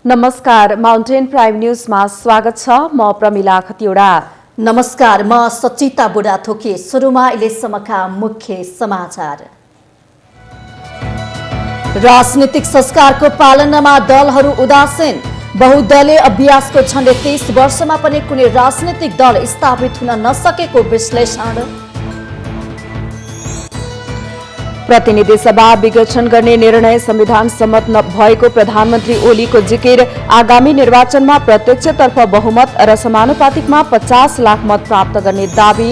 नमस्कार, mountain prime न्यूजमा स्वागत छ। म प्रमिला खतिवडा। नमस्कार, म सचिता बुढाथोकी। सुरुमा अहिलेसम्मका मुख्य समाचार। राजनीतिक संस्कारको पालनामा दलहरू उदासीन। बहुदलीय अभ्यासको झण्डै 30 वर्षमा पनि कुनै राजनीतिक दल स्थापित हुन नसकेको विश्लेषण। प्रतिनिधि सभा विघटन गर्ने निर्णय संविधान सम्मत नभएको प्रधानमन्त्री ओलीको जिकिर। आगामी निर्वाचनमा प्रत्यक्षतर्फ बहुमत र समानुपातिकमा 50 लाख मत प्राप्त गर्ने दावी।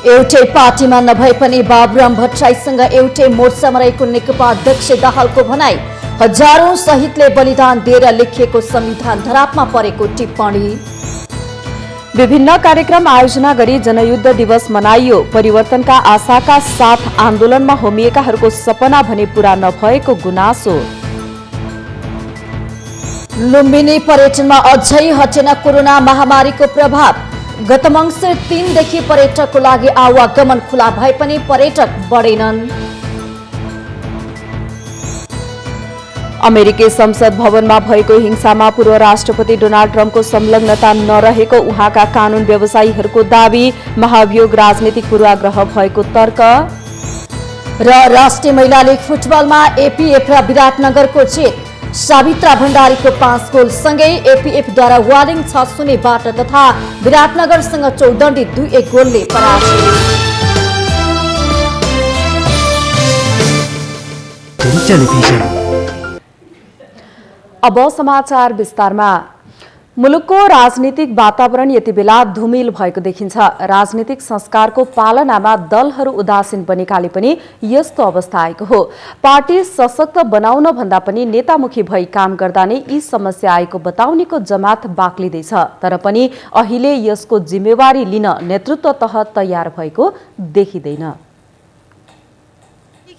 एउटै पार्टीमा नभए पनि बाबुराम भट्टराईसँग एउटै मोर्चामा रहेको नेकपा अध्यक्ष दाहालको भनाई। हजारौं शहीदले बलिदान दिएर लेखिएको संविधान धरापमा परेको टिप्पणी। विभिन्न कार्यक्रम आयोजना गरी जनयुद्ध दिवस मनाइयो। परिवर्तनका आशाका साथ आन्दोलनमा होमिएकाहरूको सपना भने पूरा नभएको गुनासो। लुम्बिनी पर्यटनमा अझै हटेन कोरोना महामारीको प्रभाव। गत मङ्सिर 3 देखि पर्यटकको लागि आवागमन खुला भए पनि पर्यटक बढेनन्। अमेरिकी संसद भवनमा भएको हिंसामा पूर्व राष्ट्रपति डोनाल्ड ट्रम्पको संलग्नता नरहेको उहाँका कानून व्यवसायीहरूको दावी। महाभियोग राजनीतिक पूर्वाग्रह भएको तर्क। र राष्ट्रिय महिला लीग फुटबलमा एपीएफ र विराटनगरको जित। सावित्रा भण्डारीको 5 गोलसँगै एपीएफद्वारा वालिङ 6-0बाट तथा विराटनगरसँग चौदण्डी 2-1 गोलले पराजित। अब समाचार विस्तारमा। मुलुकको राजनीतिक वातावरण यति बेला धुमिल भएको देखिन्छ। राजनीतिक संस्कारको पालनामा दलहरू उदासीन बनेकाले पनि यस्तो अवस्था आएको हो। पार्टी सशक्त बनाउन भन्दा पनि नेतामुखी भई काम गर्दा नै यी समस्या आएको बताउनेको जमात बाक्लिँदैछ। तर पनि अहिले यसको जिम्मेवारी लिन नेतृत्व तह तयार भएको देखिँदैन।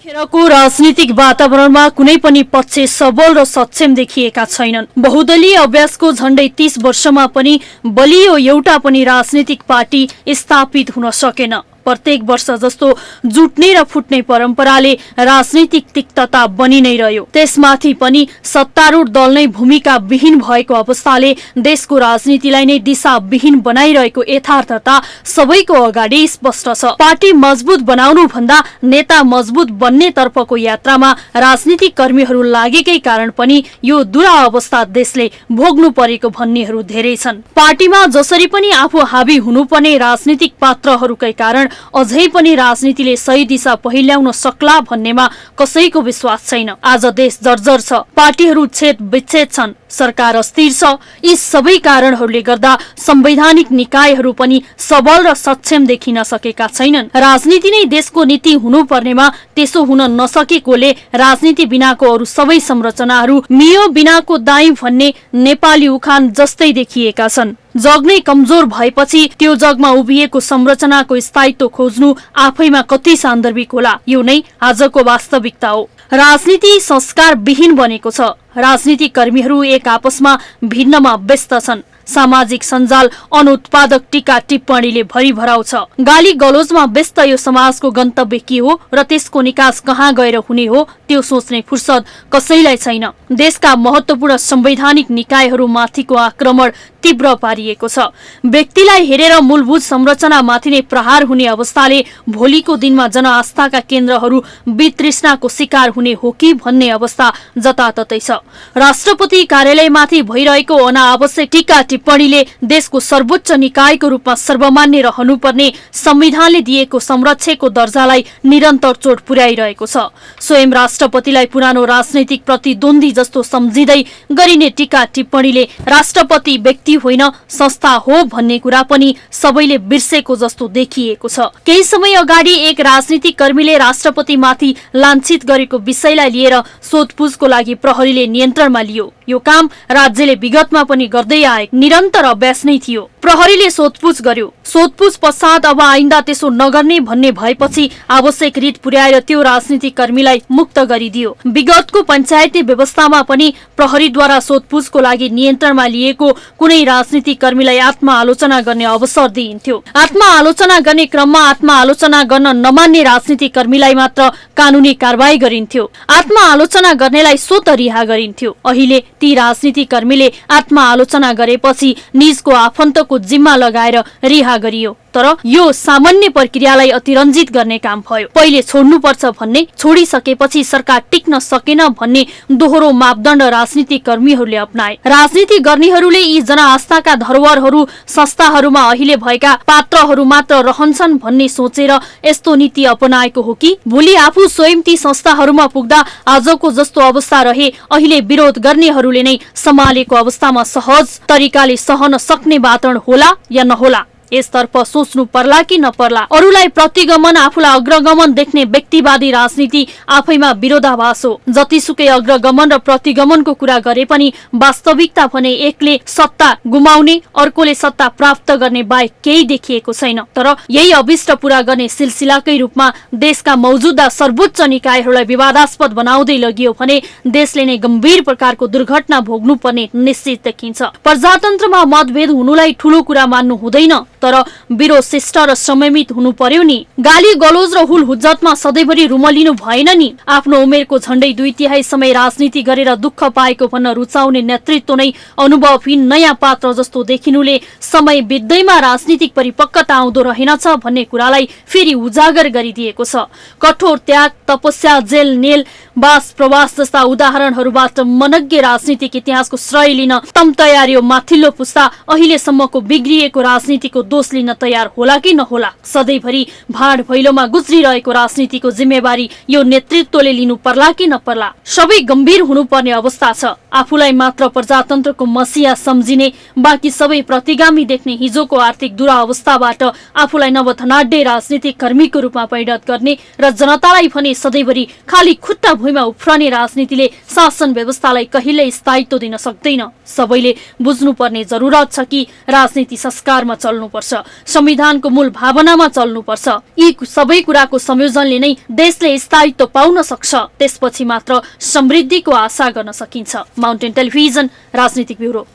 खेरको राजनीतिक वातावरणमा कुनै पनि पक्ष सबल र सक्षम देखिएका छैनन्। बहुदलीय अभ्यासको झण्डै 30 वर्षमा पनि बलियो एउटा पनि राजनीतिक पार्टी स्थापित हुन सकेन। प्रत्येक वर्ष जस्तो जुट्ने र फुट्ने परम्पराले राजनीतिक तिक्तता बनि नै रह्यो। त्यसमाथि पनि सत्तारूढ दल नै भूमिका विहीन भएको अवस्थाले देशको राजनीतिलाई नै दिशाविहीन बनाइरहेको यथार्थता सबैको अगाडि स्पष्ट छ। पार्टी मजबुत बनाउनु भन्दा नेता मजबुत बन्ने तर्फको यात्रामा राजनीतिक कर्मीहरू लागेकै कारण पनि यो दुरावस्था देशले भोग्नु परेको भन्नेहरू धेरै छन्। पार्टीमा जसरी पनि आफू हावी हुनुपर्ने राजनीतिक पात्रहरूकै कारण अझै पनि राजनीतिले सही दिशा पहिल्याउन सक्ला भन्नेमा कसैको विश्वास छैन। आज देश जर्जर छ, पार्टीहरू छेद विच्छेद छन्, सरकार अस्थिर छ। यी सबै कारणहरूले गर्दा संवैधानिक निकायहरू पनि सबल र सक्षम देखिन सकेका छैनन्। राजनीति नै देशको नीति हुनुपर्नेमा त्यसो हुन नसकेकोले राजनीति बिनाको अरू सबै संरचनाहरू मियो बिनाको दाई भन्ने नेपाली उखान जस्तै देखिएका छन्। जग नै कमजोर भएपछि त्यो जगमा उभिएको संरचनाको स्थायित्व खोज्नु आफैमा कति सान्दर्भिक होला। यो नै आजको वास्तविकता हो। राजनीति संस्कार विहीन बनेको छ। राजनीतिक कर्मीहरू एक आपसमा भिन्नमा व्यस्त छन्। सामाजिक सञ्जाल अनुत्पादक टीका टिप्पणीले भरिभराउ छ। गाली गलोजमा व्यस्त यो समाजको गन्तव्य के हो र त्यसको निकास कहाँ गएर हुने हो त्यो सोच्ने फुर्सद कसैलाई छैन। देशका महत्वपूर्ण संवैधानिक निकायहरू माथिको आक्रमण तीव्र पारिएको छ। व्यक्तिलाई हेरेर मूलभूत संरचना माथि नै प्रहार हुने अवस्थाले भोलिको दिनमा जनआस्थाका केन्द्रहरू वितृष्णाको शिकार हुने हो कि भन्ने अवस्था जताततै छ। राष्ट्रपति कार्यालयमाथि भइरहेको अनावश्यक टीका टिप्पणीले देशको सर्वोच्च निकायको रूपमा सर्वमान्य रहनुपर्ने संविधानले दिएको संरक्षकको दर्जालाई निरन्तर चोट पुर्याइरहेको छ। स्वयं राष्ट्रपतिलाई पुरानो राजनैतिक प्रतिद्वन्दी जस्तो सम्झिँदै गरिने टीका टिप्पणीले राष्ट्रपति व्यक्ति होइन संस्था हो भन्ने कुरा पनि सबैले बिर्सेको जस्तो देखिएको छ। केही समय अगाडि एक राजनीतिक कर्मीले राष्ट्रपतिमाथि लाञ्छित गरेको विषयलाई लिएर सोधपुछको लागि प्रहरीले नियन्त्रणमा लियो। यो काम राज्यले विगतमा पनि गर्दै आएको निरन्तर अभ्यास नै थियो। प्रहरीले सोधपुछ गर्यो। सोधपुछ पश्चात अब आइन्दा त्यसो नगर्ने भन्ने भएपछि आवश्यक रिट पुर्याएर त्यो राजनीतिक कर्मीलाई मुक्त गरिदियो। विगतको पञ्चायती व्यवस्थामा पनि प्रहरीद्वारा सोधपुछको लागि नियन्त्रणमा लिएको कुनै राजनीतिक कर्मीलाई आत्मआलोचना गर्ने अवसर दिइन्थ्यो। आत्मआलोचना गर्ने क्रममा आत्मआलोचना गर्न नमान्ने राजनीतिक कर्मीलाई मात्र कानूनी कारबाही गरिन्थ्यो। आत्मआलोचना गर्नेलाई स्वत रिहा गरिन्थ्यो। अहिले ती राजनीतिक कर्मीले आत्मआलोचना गरेपछि निजको आफन्तको जिम्मा लगाएर रिहा गरियो। तर यो सामान्य प्रक्रियालाई अतिरञ्जित गर्ने काम भयो। पहिले छोड्नुपर्छ भन्ने, छोडिसकेपछि सरकार टिक्न सकेन भन्ने दोहोरो मापदण्ड राजनीतिक कर्मीहरूले अपनाए। राजनीति गर्नेहरूले यी जनआस्थाका धरोहरहरू संस्थाहरूमा अहिले भएका पात्रहरू मात्र रहन्छन् भन्ने सोचेर यस्तो नीति अपनाएको हो कि भोलि आफू स्वयं ती संस्थाहरूमा पुग्दा आजको जस्तो अवस्था रहे अहिले विरोध गर्नेहरूले नै सम्हालेको अवस्थामा सहज तरिकाले सहन सक्ने वातावरण होला या नहोला, यसतर्फ सोच्नु पर्ला कि नपर्ला। अरूलाई प्रतिगमन, आफूलाई अग्रगमन देख्ने व्यक्तिवादी राजनीति आफैमा विरोधाभास हो। जतिसुकै अग्रगमन र प्रतिगमनको कुरा गरे पनि वास्तविकता भने एकले सत्ता गुमाउने अर्कोले सत्ता प्राप्त गर्ने बाहेक केही देखिएको छैन। तर यही अभिष्ट पूरा गर्ने सिलसिलाकै रूपमा देशका मौजूदा सर्वोच्च निकायहरूलाई विवादास्पद बनाउँदै लगियो भने देशले नै गम्भीर प्रकारको दुर्घटना भोग्नुपर्ने निश्चित देखिन्छ। प्रजातन्त्रमा मतभेद हुनुलाई ठूलो कुरा मान्नु हुँदैन, तर विरोध शिष्ट र संयमित हुनु पर्यो नि। गाली गलोज र हुल हुज्जतमा सधैँभरि रुमलिनु भएन नि। आफ्नो उमेरको झण्डै 2/3 समय राजनीति गरेर दुःख पाएको भन्न रुचाउने नेतृत्व नै अनुभवहीन नयाँ पात्र जस्तो देखिनुले समय बित्दैमा राजनीतिक परिपक्वता आउँदो रहेनछ भन्ने कुरालाई फेरि उजागर गरिदिएको छ। कठोर त्याग, तपस्या, जेल, नेल, वास, प्रवास जस्ता उदाहरणहरूबाट मनज्ञ राजनीतिक इतिहासको श्रेय लिन तम तयारी माथिल्लो पुस्ता अहिलेसम्मको बिग्रिएको राजनीतिको दोष लिन तयार होला कि नहोला। सधैँभरि भाड भैलोमा गुज्रिरहेको राजनीतिको जिम्मेवारी यो नेतृत्वले लिनु पर्ला कि नपर्ला। सबै गम्भीर हुनुपर्ने अवस्था छ। आफूलाई मात्र प्रजातन्त्रको मसिया सम्झिने, बाँकी सबै प्रतिगामी देख्ने हिजोको आर्थिक दुरावस्थाबाट आफूलाई नवधनाढ्य राजनीतिक कर्मीको रूपमा परिणत गर्ने र जनतालाई भने सधैँभरि खाली खुट्टा भुइँमा उफ्रने राजनीतिले शासन व्यवस्थालाई कहिल्यै स्थायित्व दिन सक्दैन। सबैले बुझ्नुपर्ने जरुरत छ कि राजनीति संस्कारमा चल्नुपर्छ, संविधानको मूल भावनामा चल्नुपर्छ। यी सबै कुराको संयोजनले नै देशले स्थायित्व पाउन सक्छ। त्यसपछि मात्र समृद्धिको आशा गर्न सकिन्छ। माउन्टेन टेलिभिजन राजनीतिक ब्युरो।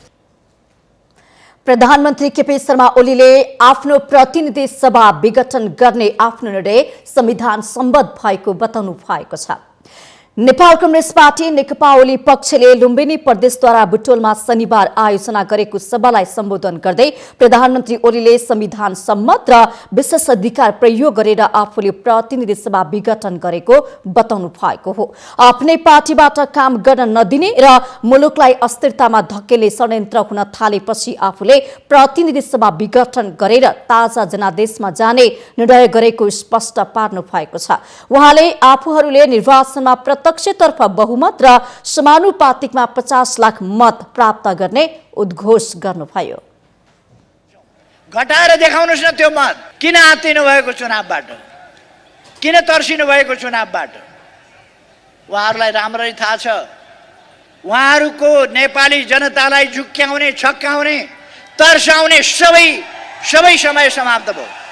प्रधानमन्त्री केपी शर्मा ओलीले आफ्नो प्रतिनिधि सभा विघटन गर्ने आफ्नो निर्णय संविधान सम्बद्ध भएको बताउनु भएको छ। नेपाल कम्युनिस्ट पार्टी नेकपा ओली पक्षले लुम्बिनी प्रदेशद्वारा बुटोलमा शनिबार आयोजना गरेको सभालाई सम्बोधन गर्दै प्रधानमन्त्री ओलीले संविधान सम्मत र विशेष अधिकार प्रयोग गरेर आफूले प्रतिनिधि सभा विघटन गरेको बताउनु भएको हो। आफ्नै पार्टीबाट काम गर्न नदिने र मुलुकलाई अस्थिरतामा धकेल्ने षड्यन्त्र हुन थालेपछि आफूले प्रतिनिधि सभा विघटन गरेर ताजा जनादेशमा जाने निर्णय गरेको स्पष्ट पार्नु भएको छ। उहाँले आफूहरूले निर्वाचनमा प्रत्यक्षतर्फ बहुमत र समानुपातिकमा 50 लाख मत प्राप्त गर्ने उद्घोष गर्नुभयो। घटाएर देखाउनुस् न त्यो मत। किन आत्तिनु भएको चुनावबाट, किन तर्सिनु भएको चुनावबाट उहाँहरूलाई राम्ररी थाहा छ। उहाँहरूको नेपाली जनतालाई झुक्क्याउने, छक्काउने, तर्साउने सबै समय समाप्त भयो।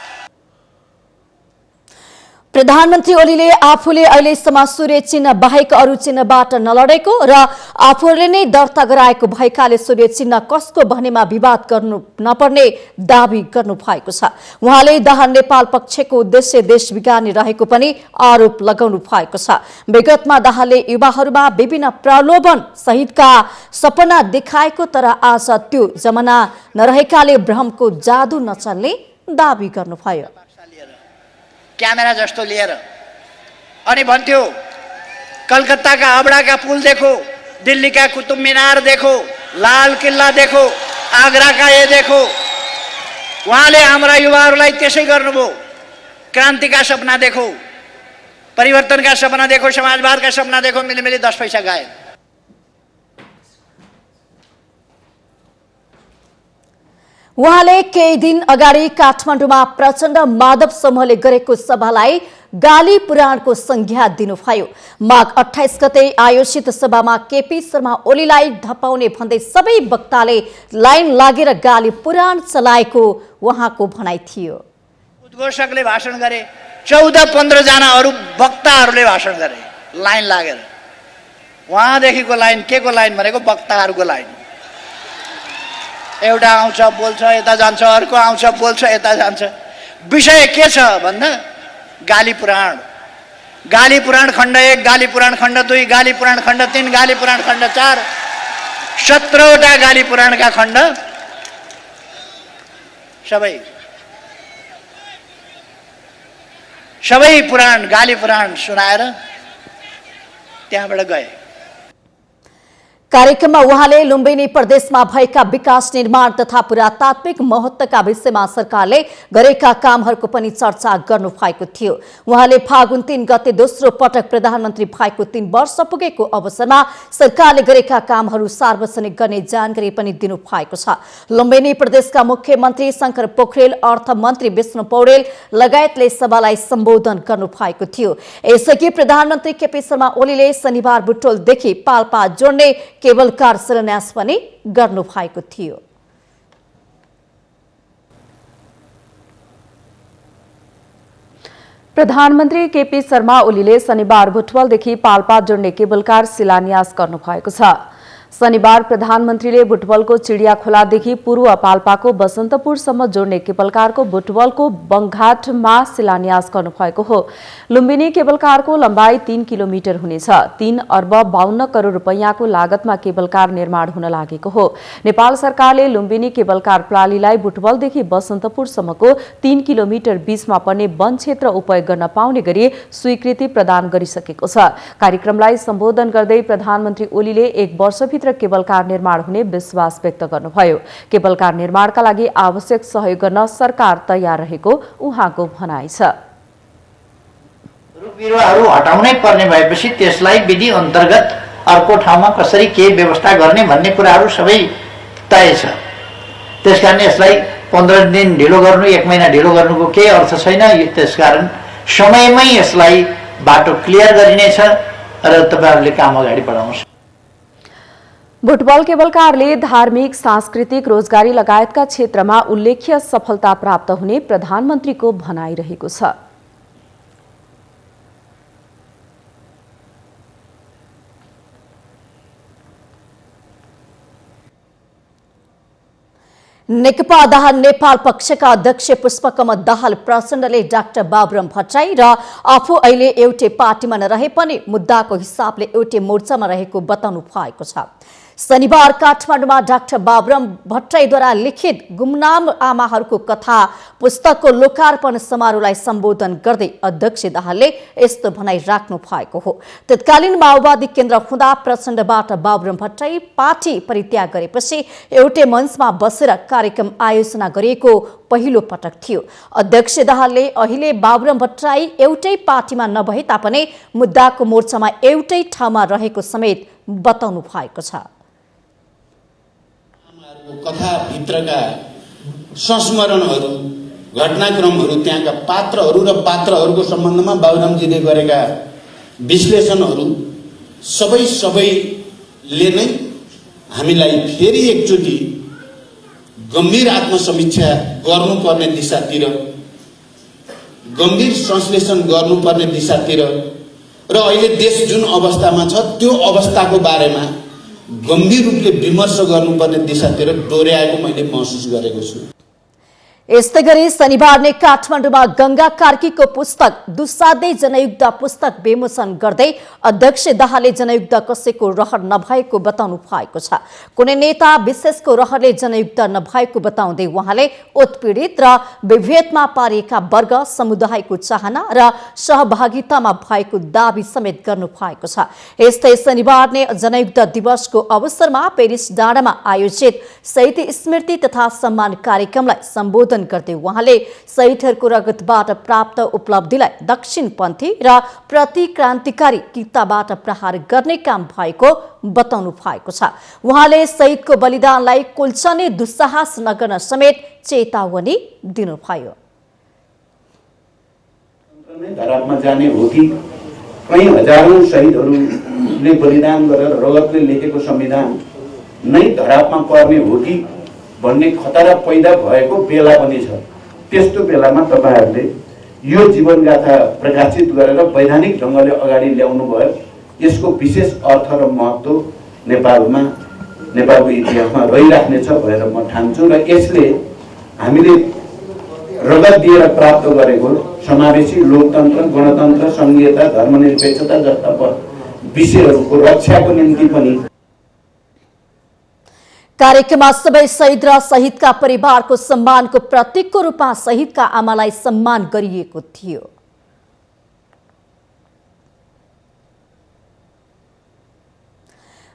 प्रधानमन्त्री ओलीले आफूले अहिलेसम्म सूर्य चिन्ह बाहेक अरू चिन्हबाट नलडेको र आफूले नै दर्ता गराएको भएकाले सूर्य चिन्ह कसको भन्नेमा विवाद गर्नु नपर्ने दावी गर्नु भएको छ। उहाँले दाहाल नेपाल पक्षको उद्देश्य देश बिगार्ने रहेको पनि आरोप लगाउनु भएको छ। विगतमा दाहालले युवाहरूमा विभिन्न प्रलोभन सहितका सपना देखाएको, तर आज त्यो जमाना नरहेकाले भ्रमको जादु नचल्ने दावी गर्नुभयो। क्यामेरा जस्तो लिएर अनि भन्थ्यो कलकत्ताका हावडाका पुल देखो, दिल्लीका कुतुब मिनार देखो, लाल किल्ला देखो, आगराका ये देखो। उहाँले हाम्रा युवाहरूलाई त्यसै गर्नुभयो। क्रान्तिका सपना देखो, परिवर्तनका सपना देखो, समाजवादका सपना देखो, मिली 10 पैसा गाए। उहाँले केही दिन अगाडि काठमाडौँमा प्रचण्ड माधव समूहले गरेको सभालाई गाली पुराणको संज्ञा दिनुभयो। माघ 28 गते आयोजित सभामा केपी शर्मा ओलीलाई धपाउने भन्दै सबै वक्ताले लाइन लागेर गाली पुराण चलाएको उहाँको भनाइ थियो। उद्घोषकले भाषण गरे, 14-15 जना अरू वक्ताहरूले भाषण गरे लाइन लागेर। उहाँदेखिको लाइन के को लाइन भनेको वक्ताहरूको लाइन। एउटा आउँछ बोल्छ यता जान्छ, अर्को आउँछ बोल्छ यता जान्छ। विषय के छ भन्दा गाली पुराण, गाली पुराण खण्ड 1, गाली पुराण खण्ड 2, गाली पुराण खण्ड 3, गाली पुराण खण्ड 4, 17वटा गाली पुराणका खण्ड सबै पुराण गाली पुराण सुनाएर त्यहाँबाट गए। कार्यक्रममा उहाँले लुम्बिनी प्रदेशमा भएका विकास निर्माण तथा पुरातात्विक महत्त्वका विषयमा सरकारले गरेका कामहरूको पनि चर्चा गर्नु भएको थियो। उहाँले फागुन 3 गते दोस्रो पटक प्रधानमन्त्री भएको 3 वर्ष पुगेको अवसरमा सरकारले गरेका कामहरू सार्वजनिक गर्ने जानकारी पनि दिनु भएको छ। लुम्बिनी प्रदेशका मुख्यमन्त्री शंकर पोखरेल, अर्थमन्त्री विष्णु पौडेल लगायतले सभालाई सम्बोधन गर्नु भएको थियो। यसअघि प्रधानमन्त्री केपी शर्मा ओलीले शनिबार बुटोलदेखि पाल्पा जोड्ने केबल कार शिलान्यास पनि गर्नु भएको थियो। प्रधानमन्त्री केपी शर्मा ओलीले शनिबार बुटवलदेखि पाल्पा जोड्ने केबल कार शिलान्यास गर्नु भएको छ। शनिबार प्रधानमन्त्रीले बुटवलको चिडिया खोलादेखि पूर्व पाल्पाको बसन्तपुरसम्म जोड्ने केबलकारको बुटवलको बङघाटमा शिलान्यास गर्नुभएको हो। लुम्बिनी केबलकारको लम्बाई 3 किलोमिटर हुनेछ। 3 अर्ब 52 करोड रुपैयाँको लागतमा केबलकार निर्माण हुन लागेको हो। नेपाल सरकारले लुम्बिनी केबलकार प्रणालीलाई बुटवलदेखि बसन्तपुरसम्मको 3 किलोमिटर बीचमा पर्ने वन क्षेत्र उपयोग गर्न पाउने गरी स्वीकृति प्रदान गरिसकेको छ। कार्यक्रमलाई सम्बोधन गर्दै प्रधानमन्त्री ओलीले 1 वर्षभित्र केबलकार निर्माण हुने विश्वास व्यक्त गर्नुभयो। केबलकार निर्माणका लागि आवश्यक सहयोग गर्न सरकार तयार रहेको उहाँको भनाइ छ। रुख बिरुवाहरू हटाउनै पर्ने भएपछि त्यसलाई विधि अन्तर्गत अर्को ठाउँमा कसरी के व्यवस्था गर्ने भन्ने कुराहरू सबै तय छ। त्यसकारण यसलाई 15 दिन ढिलो गर्नु, 1 महिना ढिलो गर्नुको केही अर्थ छैन। त्यसकारण समयमै यसलाई बाटो क्लियर गरिनेछ र तपाईहरुले काम अगाडि बढाउनुहोस्। बुटवल केबलकारले धार्मिक, सांस्कृतिक, रोजगारी लगायतका क्षेत्रमा उल्लेख्य सफलता प्राप्त हुने प्रधानमन्त्रीको भनाइ रहेको छ। नेकपा दाहाल नेपाल पक्षका अध्यक्ष पुष्पकमल दाहाल प्रचण्डले डाक्टर बाबुराम भट्टराई र आफू अहिले एउटै पार्टीमा नरहे पनि मुद्दाको हिसाबले एउटै मोर्चामा रहेको बताउनु भएको छ। शनिबार काठमाडौँमा डाक्टर बाबुराम भट्टराईद्वारा लिखित गुमनाम आमाहरूको कथा पुस्तकको लोकार्पण समारोहलाई सम्बोधन गर्दै अध्यक्ष दाहालले यस्तो भनाइ राख्नु भएको हो। तत्कालीन माओवादी केन्द्र हुँदा प्रचण्डबाट बाबुराम भट्टराई पार्टी परित्याग गरेपछि एउटै मञ्चमा बसेर कार्यक्रम आयोजना गरिएको पहिलो पटक थियो। अध्यक्ष दाहालले अहिले बाबुराम भट्टराई एउटै पार्टीमा नभए तापनि मुद्दाको मोर्चामा एउटै ठाउँमा रहेको समेत बताउनु भएको छ। कथाभित्रका संस्मरणहरू, घटनाक्रमहरू, त्यहाँका पात्रहरू र पात्रहरूको सम्बन्धमा बाबुरामजीले गरेका विश्लेषणहरू सबैले नै हामीलाई फेरि एकचोटि गम्भीर आत्मसमीक्षा गर्नुपर्ने दिशातिर, गम्भीर संश्लेषण गर्नुपर्ने दिशातिर र अहिले देश जुन अवस्थामा छ त्यो अवस्थाको बारेमा गम्भीर रूपले विमर्श गर्नुपर्ने दिशातिर डोर्याएको मैले महसुस गरेको छु। यस्तै गरी शनिबार नै काठमाडौँमा गंगा कार्कीको पुस्तक दुस्साध्यै जनयुद्ध पुस्तक विमोचन गर्दै अध्यक्ष दाहालले जनयुद्ध कसैको रहर नभएको बताउनु भएको छ। कुनै नेता विशेषको रहरले जनयुद्ध नभएको बताउँदै उहाँले उत्पीडित र विभेदमा पारिएका वर्ग समुदायको चाहना र सहभागितामा भएको दावी समेत गर्नु भएको छ। यस्तै शनिबार नै जनयुद्ध दिवसको अवसरमा पेरिस डाँडामा आयोजित शहीद स्मृति तथा सम्मान कार्यक्रमलाई सम्बोधन सम्बोधन गर्दै उहाँले शहीदहरूको रगतबाट प्राप्त उपलब्धिलाई दक्षिणपन्थी र प्रतिक्रान्तिकारी किताबाट प्रहार गर्ने काम भएको बताउनु भएको छ। उहाँले शहीदको बलिदानलाई कुल्चने दुस्साहस नगर्न समेत चेतावनी दिनुभयो। धरापमा जाने हो कि कई हजारौं शहीदहरूले बलिदान गरेर रगतले लेखेको संविधान नै धरापमा पर्ने हो कि भन्ने खतरा पैदा भएको बेला पनि छ। त्यस्तो बेलामा तपाईहरुले यो जीवनगाथा प्रकाशित गरेर वैधानिक ढंगले अगाडि ल्याउनु भयो। यसको विशेष अर्थ र महत्त्व नेपालको इतिहासमा रहिराख्नेछ भनेर म ठान्छु र यसले हामीले रगत दिएर प्राप्त गरेको समावेशी लोकतन्त्र, गणतन्त्र, संघीयता, धर्मनिरपेक्षता जस्ता विषयहरूको रक्षाको निम्ति पनि। कार्यक्रममा सबै शहीद र शहीदका परिवारको सम्मानको प्रतीकको रूपमा शहीदका आमालाई सम्मान गरिएको थियो।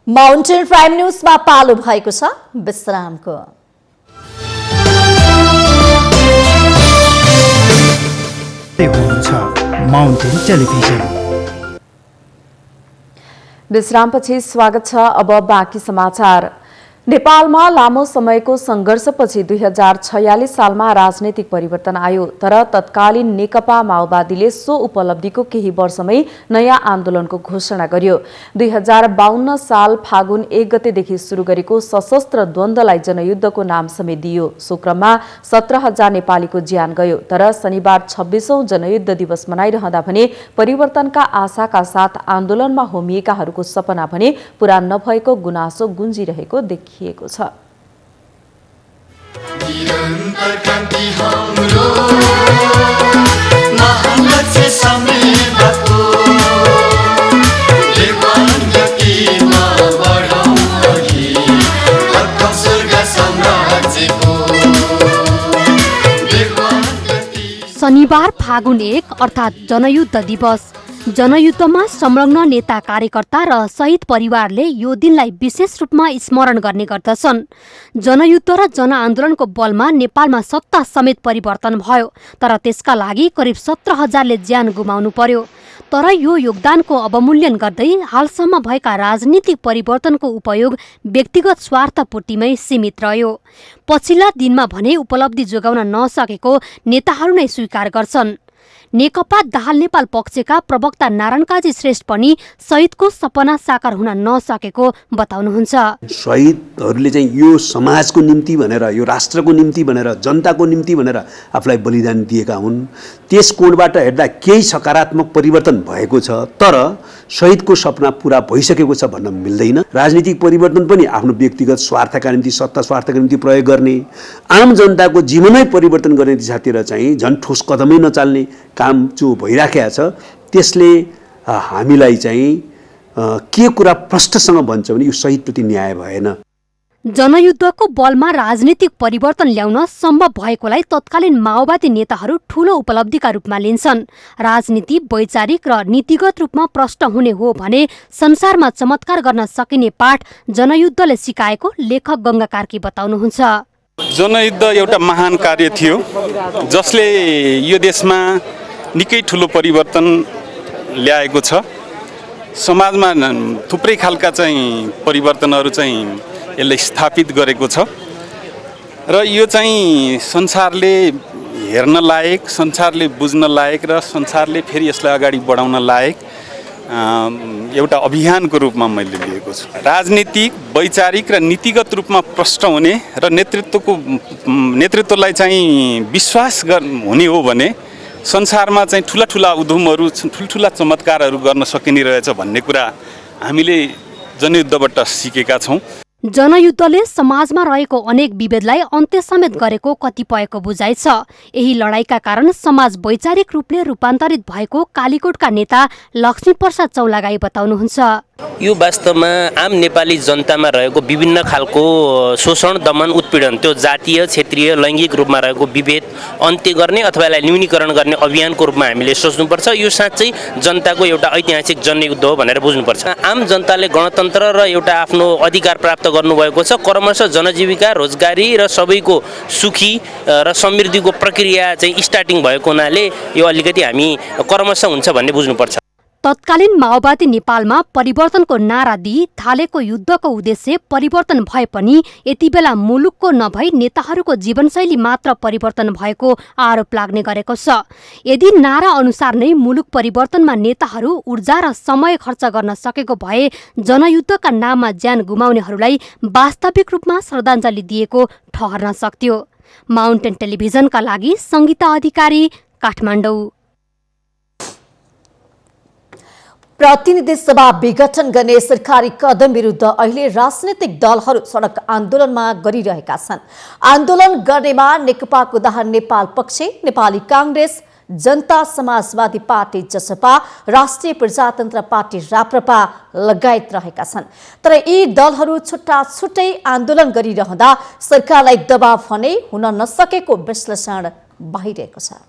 माउन्टेन प्राइम न्यूजमा पालो भएको छ विश्रामको। Mountain television. विश्रामपछि स्वागत छ। अब बाँकी समाचार। नेपालमा लामो समयको संघर्षपछि 2046 सालमा राजनैतिक परिवर्तन आयो, तर तत्कालीन नेकपा माओवादीले सो उपलब्धिको केही वर्षमै नयाँ आन्दोलनको घोषणा गर्यो। 2052 साल फागुन 1 गतेदेखि सुरु गरेको सशस्त्र द्वन्द्वलाई जनयुद्धको नाम समेत दिइयो। सो क्रममा 17,000 नेपालीको ज्यान गयो। तर शनिबार 26औं जनयुद्ध दिवस मनाइरहँदा भने परिवर्तनका आशाका साथ आन्दोलनमा होमिएकाहरूको सपना भने पूरा नभएको गुनासो गुन्जिरहेको देखियो। छ शनिबार फागुन 1 अर्थात् जनयुद्ध दिवस। जनयुद्धमा संलग्न नेता कार्यकर्ता र शहीद परिवारले यो दिनलाई विशेष रूपमा स्मरण गर्ने गर्दछन्। जनयुद्ध र जनआन्दोलनको बलमा नेपालमा सत्ता समेत परिवर्तन भयो, तर त्यसका लागि करिब 17,000ले ज्यान गुमाउनु पर्यो। तर यो योगदानको अवमूल्यन गर्दै हालसम्म भएका राजनीतिक परिवर्तनको उपयोग व्यक्तिगत स्वार्थपूर्तिमै सीमित रह्यो। पछिल्ला दिनमा भने उपलब्धि जोगाउन नसकेको नेताहरू नै स्वीकार गर्छन्। नेकपा दाहाल नेपाल पक्षका प्रवक्ता नारायण काजी श्रेष्ठ पनि शहीदको सपना साकार हुन नसकेको बताउनुहुन्छ। शहीदहरूले चाहिँ यो समाजको निम्ति भनेर, यो राष्ट्रको निम्ति भनेर, जनताको निम्ति भनेर आफूलाई बलिदान दिएका हुन्। त्यस कोणबाट हेर्दा केही सकारात्मक परिवर्तन भएको छ, तर शहीदको सपना पूरा भइसकेको छ भन्न मिल्दैन। राजनीतिक परिवर्तन पनि आफ्नो व्यक्तिगत स्वार्थका निम्ति, सत्ता स्वार्थका निम्ति प्रयोग गर्ने, आम जनताको जीवनै परिवर्तन गर्ने दिशातिर चाहिँ झन् ठोस कदमै नचाल्ने काम जो भइराखेको छ, त्यसले हामीलाई चाहिँ के कुरा प्रष्टसँग भन्छ भने यो शहीदप्रति न्याय भएन। जनयुद्धको बलमा राजनीतिक परिवर्तन ल्याउन सम्भव भएकोलाई तत्कालीन माओवादी नेताहरू ठूलो उपलब्धिका रूपमा लिन्छन्। राजनीति वैचारिक र नीतिगत रूपमा प्रष्ट हुने हो भने संसारमा चमत्कार गर्न सकिने पाठ जनयुद्धले सिकाएको लेखक गंगा कार्की बताउनुहुन्छ। जनयुद्ध एउटा महान कार्य थियो जसले यो देशमा निकै ठूलो परिवर्तन ल्याएको छ। समाजमा थुप्रै खालका चाहिँ परिवर्तनहरू चाहिँ यसले स्थापित गरेको छ र यो चाहिँ संसारले हेर्न लायक, संसारले बुझ्न लायक र संसारले फेरि यसलाई अगाडि बढाउन लायक एउटा अभियानको रूपमा मैले लिएको छु। राजनीतिक, वैचारिक र नीतिगत रूपमा प्रष्ट हुने र नेतृत्वलाई चाहिँ विश्वास हुने हो भने संसारमा चाहिँ ठुला ठुला उद्यमहरू, ठुल्ठुला चमत्कारहरू गर्न सकिने रहेछ भन्ने कुरा हामीले जनयुद्धबाट सिकेका छौँ। जनयुद्धले समाजमा रहेको अनेक विभेदलाई अन्त्य समेत गरेको कतिपयको बुझाइ छ। यही लडाईँका कारण समाज वैचारिक रूपले रूपान्तरित भएको कालीकोटका नेता लक्ष्मीप्रसाद चौलागाई बताउनुहुन्छ। यो वास्तवमा आम नेपाली जनतामा रहेको विभिन्न खालको शोषण, दमन, उत्पीडन, त्यो जातीय, क्षेत्रीय, लैङ्गिक रूपमा रहेको विभेद अन्त्य गर्ने अथवा यसलाई न्यूनीकरण गर्ने अभियानको रूपमा हामीले सोच्नुपर्छ। यो साँच्चै जनताको एउटा ऐतिहासिक जनयुद्ध हो भनेर बुझ्नुपर्छ। आम जनताले गणतन्त्र र एउटा आफ्नो अधिकार प्राप्त गर्नुभएको छ। क्रमशः जनजीविका, रोजगारी र सबैको सुखी र समृद्धिको प्रक्रिया चाहिँ स्टार्टिङ भएको हुनाले यो अलिकति हामी क्रमशः हुन्छ भन्ने बुझ्नुपर्छ। तत्कालीन माओवादी नेपालमा परिवर्तनको नारा दिई थालेको युद्धको उद्देश्य परिवर्तन भए पनि यति बेला मुलुकको नभई नेताहरूको जीवनशैली मात्र परिवर्तन भएको आरोप लाग्ने गरेको छ। यदि नारा अनुसार नै मुलुक परिवर्तनमा नेताहरू ऊर्जा र समय खर्च गर्न सकेको भए जनयुद्धका नाममा ज्यान गुमाउनेहरूलाई वास्तविक रूपमा श्रद्धाञ्जली दिएको ठहर्न सक्थ्यो। माउन्टेन टेलिभिजनका लागि सङ्गीता अधिकारी, काठमाडौँ। प्रतिनिधि सभा विघटन गर्ने सरकारी कदम विरुद्ध अहिले राजनीतिक दलहरू सडक आन्दोलनमा गरिरहेका छन्। आन्दोलन गर्नेमा नेकपाको दाहाल नेपाल पक्ष, नेपाली कांग्रेस, जनता समाजवादी पार्टी जसपा, राष्ट्रिय प्रजातन्त्र पार्टी राप्रपा लगायत रहेका छन्। तर यी दलहरू छुट्टा छुट्टै आन्दोलन गरिरहँदा सरकारलाई दबाव भने हुन नसकेको विश्लेषण भइरहेको छ।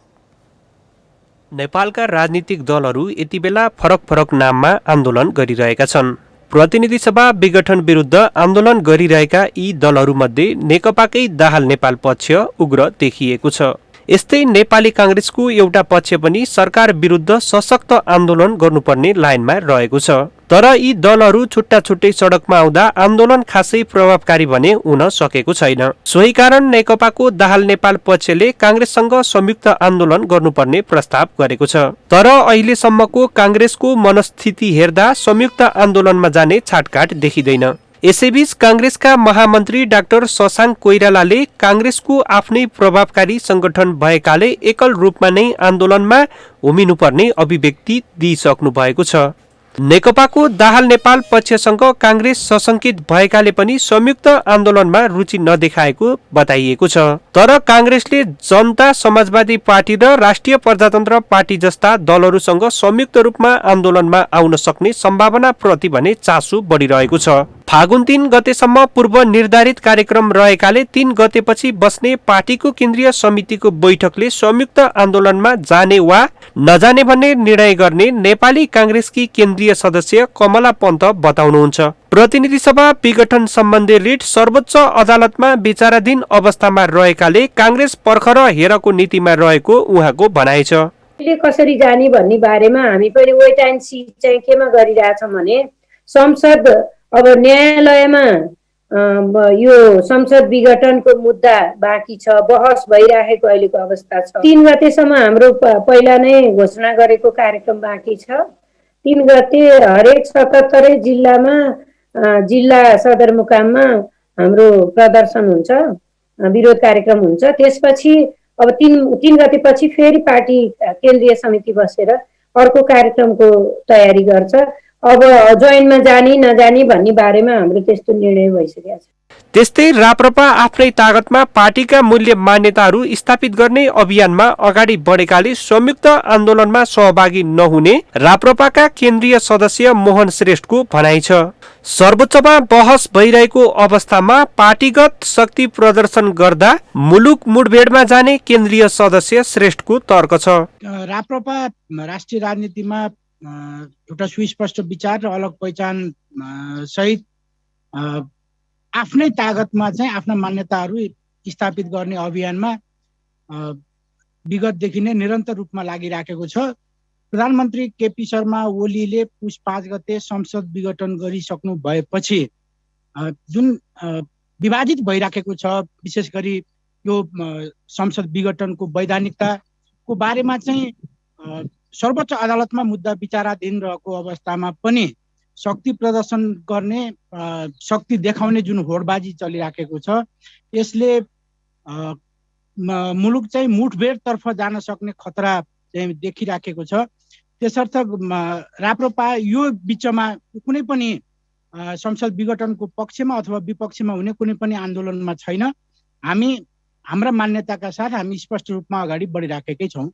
नेपालका राजनीतिक दलहरू यति बेला फरक फरक नाममा आन्दोलन गरिरहेका छन्। प्रतिनिधि सभा विघटन विरुद्ध आन्दोलन गरिरहेका यी दलहरूमध्ये नेकपाकै दाहाल नेपाल पक्ष उग्र देखिएको छ। यस्तै नेपाली कांग्रेसको एउटा पक्ष पनि सरकार विरुद्ध सशक्त आन्दोलन गर्नुपर्ने लाइनमा रहेको छ। तर यी दलहरू छुट्टा छुट्टै सडकमा आउँदा आन्दोलन खासै प्रभावकारी भने हुन सकेको छैन। सोही कारण नेकपाको दाहाल नेपाल पक्षले कांग्रेससँग संयुक्त आन्दोलन गर्नुपर्ने प्रस्ताव गरेको छ। तर अहिलेसम्मको कांग्रेसको मनस्थिति हेर्दा संयुक्त आन्दोलनमा जाने छाटकाट देखिँदैन। यसैबीच कांग्रेसका महामन्त्री डाक्टर शशाङ्क कोइरालाले कांग्रेसको आफ्नै प्रभावकारी संगठन भएकाले एकल रूपमा नै आन्दोलनमा उमिनुपर्ने अभिव्यक्ति दिइसक्नु भएको छ। नेकपाको दाहाल नेपाल पक्षसँग कांग्रेस सशंकित भएकाले पनि संयुक्त आन्दोलनमा रुचि नदेखाएको बताइएको छ। तर कांग्रेसले जनता समाजवादी पार्टी र राष्ट्रिय प्रजातन्त्र पार्टी जस्ता दलहरूसँग संयुक्त रूपमा आन्दोलनमा आउन सक्ने सम्भावना प्रति भने चासो बढिरहेको छ। फागुन 3 गतेसम्म पूर्व निर्धारित कार्यक्रम रहेकाले 3 गतेपछि बस्ने पार्टीको केन्द्रीय समितिको बैठकले संयुक्त आन्दोलनमा जाने वा नजाने भन्ने निर्णय गर्ने नेपाली कांग्रेसकी केन्द्रीय सदस्य कमला पन्त बताउनुहुन्छ। प्रतिनिधि सभा विघटन सम्बन्धी रिट सर्वोच्च अदालतमा विचाराधीन अवस्थामा रहेकाले कांग्रेस पर्खर हेरको नीतिमा रहेको उहाँको भनाइ छ। कसरी जाने भन्ने बारेमा हामी पनि वेट एन्ड सी चाहिँ केमा गरिरहेछौँ भने संसद अब न्यायालयमा यो संसद विघटनको मुद्दा बाँकी छ, बहस भइरहेको अहिलेको अवस्था छ। 3 गतेसम्म हाम्रो पहिला नै घोषणा गरेको कार्यक्रम बाँकी छ। 3 गते हरेक 77 जिल्लामा जिल्ला सदरमुकाममा हाम्रो प्रदर्शन हुन्छ, विरोध कार्यक्रम हुन्छ। त्यसपछि अब 3 गतेपछि फेरि पार्टी केन्द्रीय समिति बसेर अर्को कार्यक्रमको तयारी गर्छ। अब जोइनमा जाने नजाने भन्ने बारेमा हाम्रो त्यस्तो निर्णय भइसकेको छ। त्यस्तै राप्रपा आफ्नै तागतमा पार्टीका मूल्य मान्यताहरू स्थापित गर्ने अभियानमा अगाडि बढेकाले संयुक्त आन्दोलनमा सहभागी नहुने राप्रपाका केन्द्रीय सदस्य मोहन श्रेष्ठको भनाइ छ। सर्वोच्चमा बहस भइरहेको अवस्थामा पार्टीगत शक्ति प्रदर्शन गर्दा मुलुक मुठभेडमा जाने केन्द्रीय सदस्य श्रेष्ठको तर्क छ। राप्रपा राष्ट्रिय राजनीतिमा एउटा सुस्पष्ट विचार र अलग पहिचान सहित आफ्नै तागतमा चाहिँ आफ्ना मान्यताहरू स्थापित गर्ने अभियानमा विगतदेखि नै निरन्तर रूपमा लागिराखेको छ। प्रधानमन्त्री केपी शर्मा ओलीले पुस 5 गते संसद विघटन गरिसक्नु भएपछि जुन विभाजित भइराखेको छ, विशेष गरी यो संसद विघटनको वैधानिकताको बारेमा चाहिँ सर्वोच्च अदालतमा मुद्दा विचाराधीन रहेको अवस्थामा पनि शक्ति प्रदर्शन गर्ने, शक्ति देखाउने जुन होडबाजी चलिराखेको छ, यसले मुलुक चाहिँ मुठभेडतर्फ जान सक्ने खतरा चाहिँ देखिराखेको छ। त्यसर्थ राप्रपा यो बिचमा कुनै पनि संसद विघटनको पक्षमा अथवा विपक्षमा हुने कुनै पनि आन्दोलनमा छैन। हामी हाम्रा मान्यताका साथ हामी स्पष्ट रूपमा अगाडि बढिराखेकै छौँ।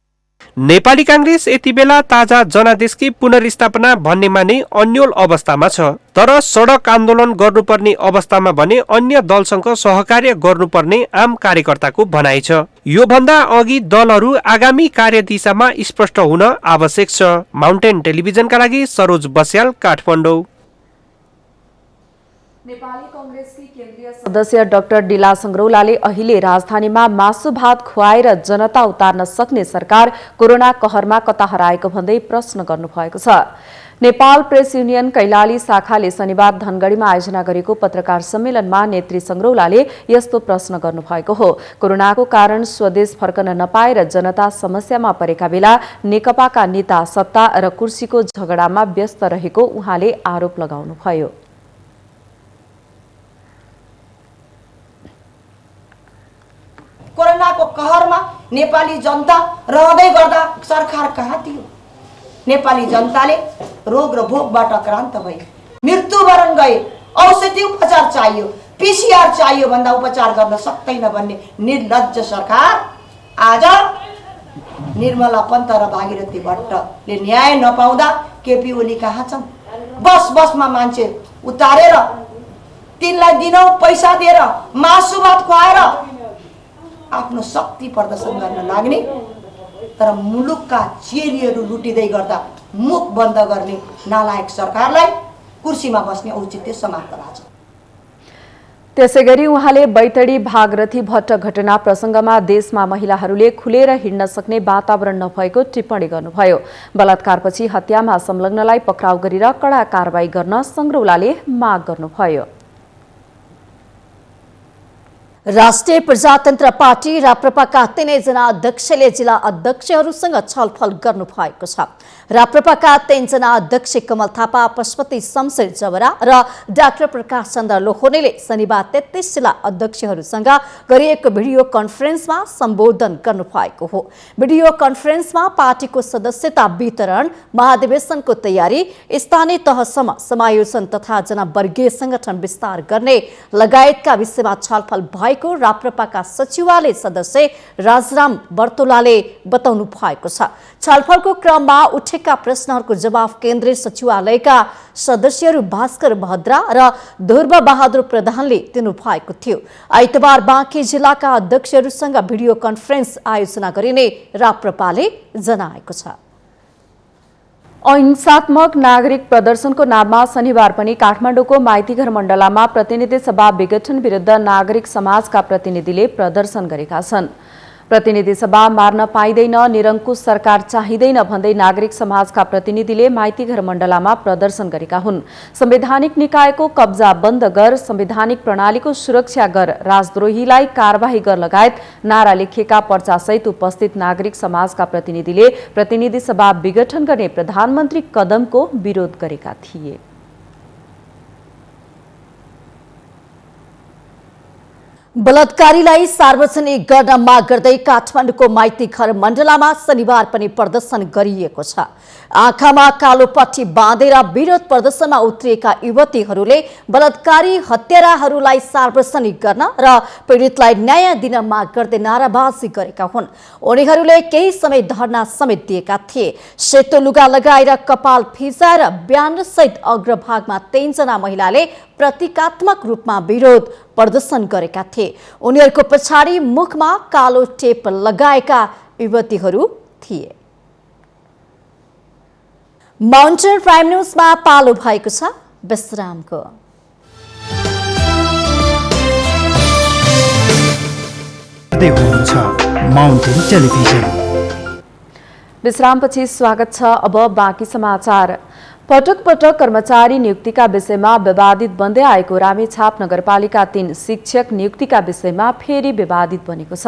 नेपाली कांग्रेस यति बेला ताजा जनादेशकी पुनर्स्थापना भन्नेमा नै अन्यल अवस्थामा छ। तर सडक आन्दोलन गर्नुपर्ने अवस्थामा भने अन्य दलसँग सहकार्य गर्नुपर्ने आम कार्यकर्ताको भनाइ छ। यो भन्दा अघि दलहरू आगामी कार्यदिशामा स्पष्ट हुन आवश्यक छ। माउन्टेन टेलिभिजनका लागि सरोज बस्याल, काठमाडौँ। नेपाली कांग्रेसकी केन्द्रीय सदस्य डाक्टर डिला संग्रौलाले अहिले राजधानीमा मासु भात खुवाएर जनता उतार्न सक्ने सरकार कोरोना कहरमा कता हराएको भन्दै प्रश्न गर्नुभएको छ। नेपाल प्रेस युनियन कैलाली शाखाले शनिबार धनगढीमा आयोजना गरेको पत्रकार सम्मेलनमा नेत्री संग्रौलाले यस्तो प्रश्न गर्नुभएको हो। कोरोनाको कारण स्वदेश फर्कन नपाएर जनता समस्यामा परेका बेला नेकपाका नेता सत्ता र कुर्सीको झगडामा व्यस्त रहेको उहाँले आरोप लगाउनुभयो। कोरोनाको कहरमा नेपाली जनता रहँदै गर्दा सरकार कहाँ थियो? नेपाली जनताले रोग र भोकबाट आक्रान्त भए, मृत्युवरण गए, औषधि उपचार चाहियो, पीसीआर चाहियो भन्दा उपचार गर्न सक्दैन भन्ने निर्लज्ज सरकार आज निर्मला पन्त र भागीरथी भट्टले न्याय नपाउँदा केपी ओली कहाँ छन्? बस बसमा मान्छे उतारेर तिनलाई दिनौं पैसा दिएर मासु भात खुवाएर आफ्नो शक्ति प्रदर्शन गर्न लाग्ने, तर मुलुकका चेलीहरू लुटिँदै गर्दा मुख बन्द गर्ने नालायक सरकारलाई कुर्सीमा बस्ने औचित्य समाप्त भएको छ। त्यसैगरी उहाँले बैतडी भागरथी भट्ट घटना प्रसंगमा देशमा महिलाहरूले खुलेर हिँड्न सक्ने वातावरण नभएको टिप्पणी गर्नुभयो। बलात्कारपछि हत्यामा संलग्नलाई पक्राउ गरेर कड़ा कारबाही गर्न संग्रौलाले माग गर्नुभयो। राष्ट्रिय प्रजातन्त्र पार्टी राप्रपाका 3 जना अध्यक्षले जिल्ला अध्यक्षहरूसँग छलफल गर्नुभएको छ। राप्रपाका 3 जना अध्यक्ष कमल थापा, पशुपति शमशेर जवरा र डाक्टर प्रकाश चन्द्र लोखोनेले शनिबार 33 जिल्ला अध्यक्षहरूसँग गरिएको भिडियो कन्फरेन्समा सम्बोधन गर्नुभएको हो। भिडियो कन्फरेन्समा पार्टीको सदस्यता वितरण, महाधिवेशनको तयारी, स्थानीय तहसम्म समायोजन तथा जनवर्गीय संगठन विस्तार गर्ने लगायतका विषयमा छलफल भएको राप्रपाका सचिवालय सदस्य राजराम बर्तोलाले बताउनु भएको छ। छलफलको क्रममा उठेका प्रश्नहरूको जवाफ केन्द्रीय सचिवालयका सदस्यहरू भास्कर भद्रा र ध्रुव बहादुर प्रधानले दिनुभएको थियो। आइतबार बाँकी जिल्लाका अध्यक्षहरूसँग भिडियो कन्फरेन्स आयोजना गरिने राप्रपाले जनाएको छ। अहिंसात्मक नागरिक प्रदर्शनको नाममा शनिबार पनि काठमाडौँको माइतीघर मण्डलामा प्रतिनिधि सभा विघटन विरुद्ध नागरिक समाजका प्रतिनिधिले प्रदर्शन गरेका छन्। प्रतिनिधि सभा मार्न पाइँदैन, निरङ्कुश सरकार चाहिँदैन भन्दै नागरिक समाजका प्रतिनिधिले माइतीघर मण्डलामा प्रदर्शन गरेका हुन्। संवैधानिक निकायको कब्जा बन्द गर, संवैधानिक प्रणालीको सुरक्षा गर, राजद्रोहीलाई कारबाही गर लगायत नारा लेखिएका पर्चासहित उपस्थित नागरिक समाजका प्रतिनिधिले प्रतिनिधि सभा विघटन गर्ने प्रधानमन्त्री कदमको विरोध गरेका थिए। बलात्कारीलाई सार्वजनिक गर्न माग गर्दै काठमाडौँको माइतीघर मण्डलामा शनिबार पनि प्रदर्शन गरिएको छ। आँखामा कालो पट्टी बाँधेर विरोध प्रदर्शनमा उत्रिएका युवतीहरूले बलात्कारी हत्याराहरूलाई सार्वजनिक गर्न र पीडितलाई न्याय दिन माग गर्दै नाराबाजी गरेका हुन्। उनीहरूले केही समय धरना समेत दिएका थिए। सेतो लुगा लगाएर कपाल फिजाएर ब्यान्ड सहित अग्रभागमा 3 जना महिलाले प्रतीकात्मक रूपमा विरोध प्रदर्शन गरेका थिए। उनीहरूको पछाडि मुखमा कालो टेप लगाएका युवतीहरू थिए। माउन्टेन प्राइम न्यूजमा पालो भएको छ विश्रामको। Mountain television. विश्रामपछि स्वागत छ। अब बाँकी समाचार। पटक पटक कर्मचारी नियुक्तिका विषयमा विवादित बन्दै आएको रामेछाप नगरपालिका 3 शिक्षक नियुक्तिका विषयमा फेरि विवादित बनेको छ।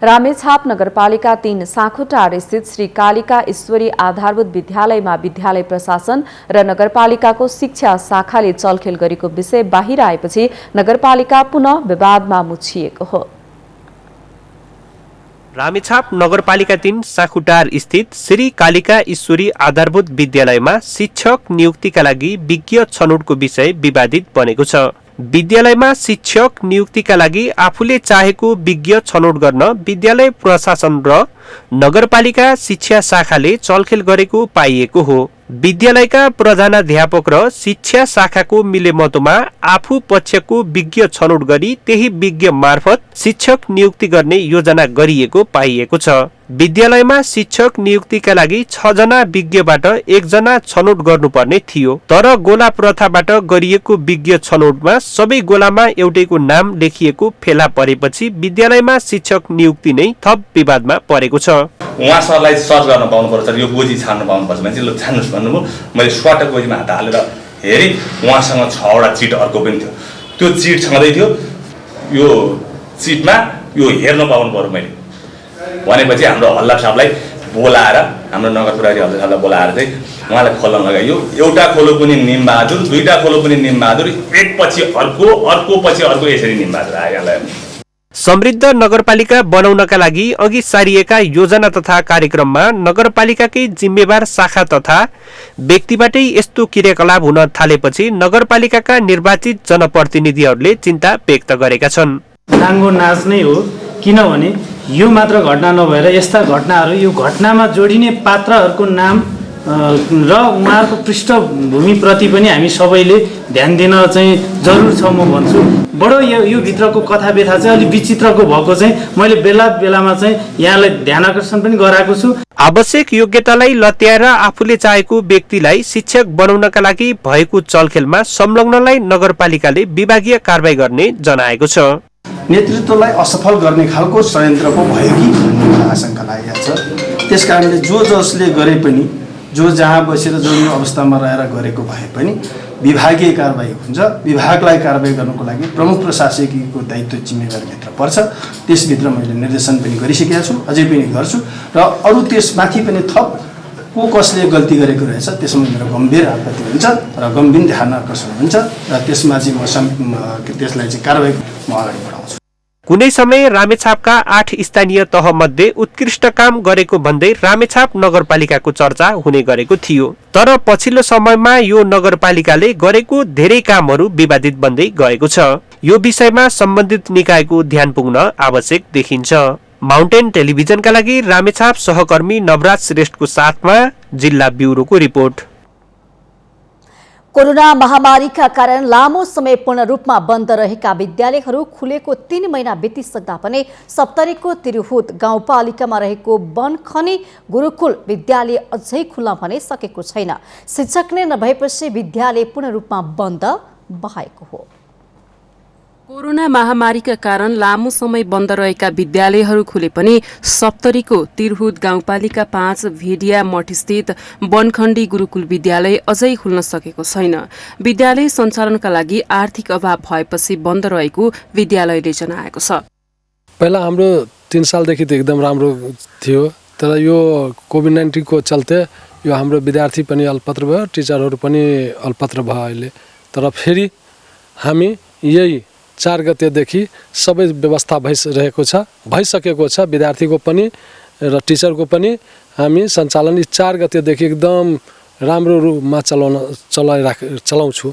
रामेछाप नगरपालिका 3 साँखुटार स्थित श्री कालिका ईश्वरी आधारभूत विद्यालयमा विद्यालय प्रशासन र नगरपालिकाको शिक्षा शाखाले चलखेल गरेको विषय बाहिर आएपछि नगरपालिका पुनः विवादमा मुछिएको हो। रामेछाप नगरपालिका 3 साँखुटार स्थित श्री कालिका ईश्वरी आधारभूत विद्यालयमा शिक्षक नियुक्तिका लागि विज्ञ छनौटको विषय विवादित बनेको छ। विद्यालयमा शिक्षक नियुक्तिका लागि आफूले चाहेको विज्ञ छनौट गर्न विद्यालय प्रशासन र नगरपालिका शिक्षा शाखाले चलखेल गरेको पाइएको हो। विद्यालयका प्रधानाध्यापक र शिक्षा शाखाको मिलेमतोमा आफू पक्षको विज्ञ छनौट गरी त्यही विज्ञ मार्फत शिक्षक नियुक्ति गर्ने योजना गरिएको पाइएको छ। विद्यालयमा शिक्षक नियुक्तिका लागि 6 जना विज्ञबाट 1 जना छनौट गर्नुपर्ने थियो, तर गोला प्रथाबाट गरिएको विज्ञ छनौटमा सबै गोलामा एउटैको नाम लेखिएको फेला परेपछि विद्यालयमा शिक्षक नियुक्ति नै थप विवादमा परेको छ। उहाँ सरलाई सर्च गर्न पाउनुपर्छ, यो गोजी छान्न पाउनुपर्छ भने चाहिँ ल छान्नुहोस् भन्नुभयो। मैले स्वाट गोजीमा हात हालेर हेरेँ, उहाँसँग 6 वटा चिट अर्को पनि थियो। त्यो चिट छँदै थियो, यो चिटमा यो हेर्न पाउनु पर्यो मैले भनेपछि हाम्रो हल्ला साहबलाई बोलाएर, हाम्रो नगर प्रहरी हल्ला साहबलाई बोलाएर चाहिँ उहाँलाई खोल्न लगाइयो। एउटा खोलो पनि निमबहादुर, दुईटा खोलो पनि निमबहादुर, एकपछि अर्को, अर्को पछि अर्को, यसरी निमबहादुर आयो। समृद्ध नगरपालिका बनाउनका लागि अघि सारिएका योजना तथा कार्यक्रममा नगरपालिकाकै जिम्मेवार शाखा तथा व्यक्तिबाटै यस्तो क्रियाकलाप हुन थालेपछि नगरपालिकाका निर्वाचित जनप्रतिनिधिहरूले चिन्ता व्यक्त गरेका छन्। नाङ्गो नाच नै हो, किनभने यो मात्र घटना नभएर यस्ता घटनाहरू, यो घटनामा जोडिने पात्रहरूको नाम र उहाँहरूको पृष्ठभूमिप्रति पनि हामी सबैले ध्यान दिन चाहिँ जरुर छ। म भन्छु बडो यो भित्रको कथा व्यथा चाहिँ अलिक विचित्रको भएको चाहिँ मैले बेला बेलामा चाहिँ यहाँलाई ध्यान आकर्षण पनि गराएको छु। आवश्यक योग्यतालाई लत्याएर आफूले चाहेको व्यक्तिलाई शिक्षक बनाउनका लागि भएको चलखेलमा संलग्नलाई नगरपालिकाले विभागीय कारबाही गर्ने जनाएको छ। नेतृत्वलाई असफल गर्ने खालको षड्यन्त्र पो भयो कि भन्ने आशंका लागेको छ। त्यसकारणले जसले गरे पनि, जो जहाँ बसेर जुन अवस्थामा रहेर गरेको भए पनि विभागीय कारबाही हुन्छ। विभागलाई कारबाही गर्नको लागि प्रमुख प्रशासकीयको दायित्व जिम्मेवारीभित्र पर्छ। त्यसभित्र मैले निर्देशन पनि गरिसकेका छु, अझै पनि गर्छु र अरू त्यसमाथि पनि थप को कसले गल्ती गरेको रहेछ त्यसमा मेरो गम्भीर आपत्ति हुन्छ र गम्भीर ध्यान आकर्षण हुन्छ र त्यसमा चाहिँ म त्यसलाई चाहिँ कारबाही म अगाडि बढाउँछु। कुनै समय रामेछापका 8 स्थानीय तह मध्ये उत्कृष्ट काम गरेको भन्दै रामेछाप नगरपालिकाको चर्चा हुने गरेको थियो, तर पछिल्लो समयमा यो नगरपालिकाले गरेको धेरै कामहरू विवादित बन्दै गएको छ। यो विषयमा सम्बन्धित निकायको ध्यान पुग्न आवश्यक देखिन्छ। माउन्टेन टेलिभिजनका लागि रामेछाप सहकर्मी नवराज श्रेष्ठको साथमा जिल्ला ब्युरोको रिपोर्ट। कोरोना महामारीका कारण लामो समय पूर्ण रूपमा बन्द रहेका विद्यालयहरू खुलेको 3 महिना बितिसक्दा पनि सप्तरीको तिरहुत गाउँपालिकामा रहेको बनखनी गुरुकुल विद्यालय अझै खुल्न भने सकेको छैन। शिक्षक नै नभएपछि विद्यालय पूर्ण रूपमा बन्द भएको हो। कोरोना महामारीका कारण लामो समय बन्द रहेका विद्यालयहरू खुले पनि सप्तरीको तिरहुत गाउँपालिका 5 भेडिया मठस्थित बनखण्डी गुरुकुल विद्यालय अझै खुल्न सकेको छैन। विद्यालय सञ्चालनका लागि आर्थिक अभाव भएपछि बन्द रहेको विद्यालयले जनाएको छ। पहिला हाम्रो 3 सालदेखि त एकदम राम्रो थियो, तर यो कोभिड-19 को चलते यो हाम्रो विद्यार्थी पनि अल्पत्र भयो, टिचरहरू पनि अल्पत्र भयो अहिले। तर फेरि हामी यही 4 गतेदेखि सबै व्यवस्था भइसकेको छ। विद्यार्थीको पनि र टिचरको पनि हामी सञ्चालन 4 गतेदेखि एकदम राम्रो रूपमा चलाउँछु।